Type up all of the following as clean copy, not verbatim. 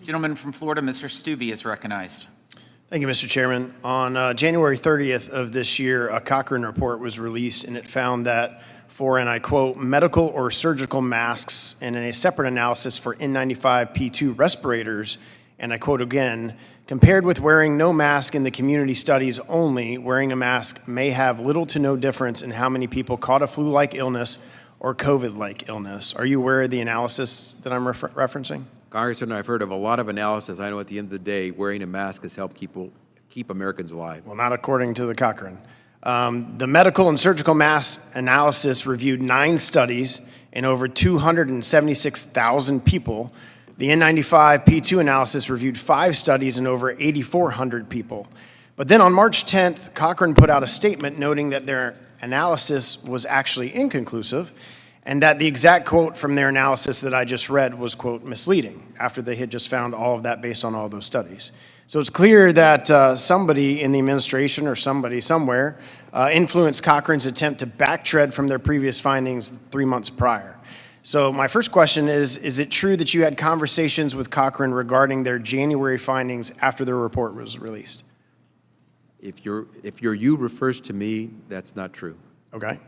Gentleman from Florida, Mr. Steube, is recognized. Thank you, Mr. Chairman. On January 30th of this year, a Cochrane report was released, and it found that for, and I quote, medical or surgical masks, and in a separate analysis for N95P2 respirators, and I quote again, compared with wearing no mask in the community studies only, wearing a mask may have little to no difference in how many people caught a flu-like illness or COVID-like illness. Are you aware of the analysis that I'm referencing? Congressman, I've heard of a lot of analysis. I know at the end of the day, wearing a mask has helped keep Americans alive. Well, not according to the Cochrane. The medical and surgical mask analysis reviewed 9 studies and over 276,000 people. The N95P2 analysis reviewed 5 studies and over 8,400 people. But then on March 10th, Cochrane put out a statement noting that their analysis was actually inconclusive, and that the exact quote from their analysis that I just read was, quote, misleading, after they had just found all of that based on all those studies. So it's clear that somebody in the administration or somebody somewhere influenced Cochrane's attempt to backtread from their previous findings 3 months prior. So my first question is it true that you had conversations with Cochrane regarding their January findings after their report was released? If your you refers to me, that's not true. Okay.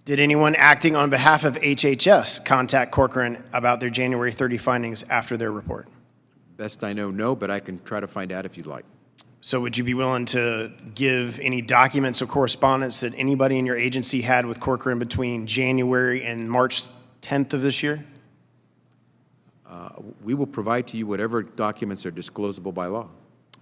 Did anyone acting on behalf of HHS contact Cochrane about their January 30 findings after their report? Best I know, no, but I can try to find out if you'd like. So would you be willing to give any documents or correspondence that anybody in your agency had with Cochrane between January and March 10th of this year? We will provide to you whatever documents are disclosable by law.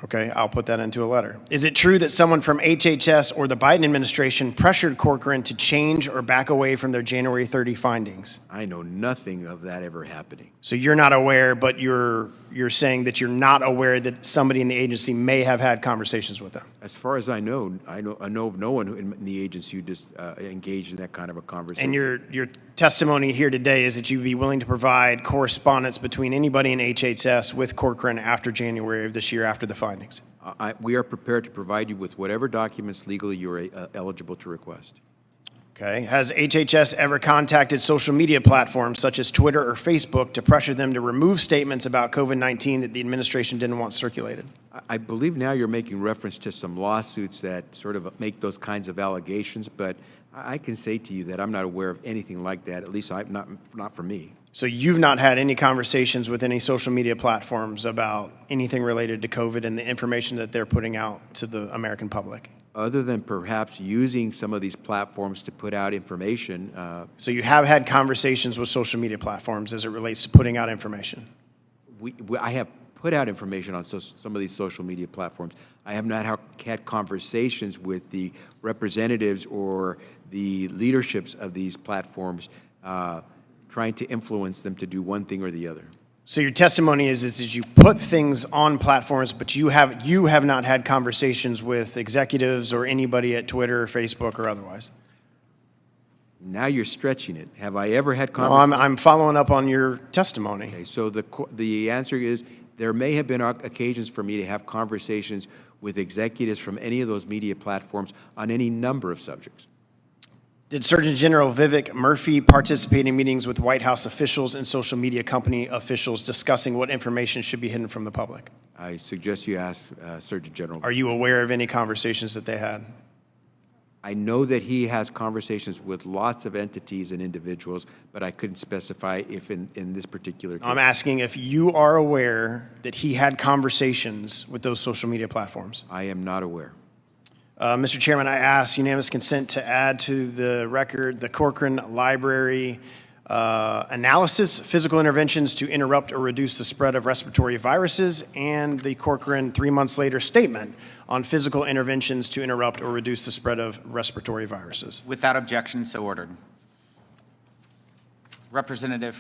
Okay, I'll put that into a letter. Is it true that someone from HHS or the Biden administration pressured Cochrane to change or back away from their January 30 findings? I know nothing of that ever happening. So you're not aware, but you're saying that you're not aware that somebody in the agency may have had conversations with them? As far as I know of no one in the agency who just engaged in that kind of a conversation. And your testimony here today is that you'd be willing to provide correspondence between anybody in HHS with Cochrane after January of this year, after the findings? We are prepared to provide you with whatever documents legally you're eligible to request. Okay. Has HHS ever contacted social media platforms such as Twitter or Facebook to pressure them to remove statements about COVID-19 that the administration didn't want circulated? I believe now you're making reference to some lawsuits that sort of make those kinds of allegations, but I can say to you that I'm not aware of anything like that, at least not for me. So you've not had any conversations with any social media platforms about anything related to COVID and the information that they're putting out to the American public? Other than perhaps using some of these platforms to put out information. So you have had conversations with social media platforms as it relates to putting out information? I have put out information on some of these social media platforms. I have not had conversations with the representatives or the leaderships of these platforms trying to influence them to do one thing or the other. So your testimony is you put things on platforms, but you have not had conversations with executives or anybody at Twitter or Facebook or otherwise? Now you're stretching it. Have I ever had conversations? No, I'm following up on your testimony. Okay, so the answer is there may have been occasions for me to have conversations with executives from any of those media platforms on any number of subjects. Did Surgeon General Vivek Murphy participate in meetings with White House officials and social media company officials discussing what information should be hidden from the public? I suggest you ask Surgeon General. Are you aware of any conversations that they had? I know that he has conversations with lots of entities and individuals, but I couldn't specify if in this particular case. I'm asking if you are aware that he had conversations with those social media platforms. I am not aware. Mr. Chairman, I ask unanimous consent to add to the record the Cochrane Library analysis, physical interventions to interrupt or reduce the spread of respiratory viruses, and the Cochrane 3 months later statement on physical interventions to interrupt or reduce the spread of respiratory viruses. Without objection, so ordered. Representative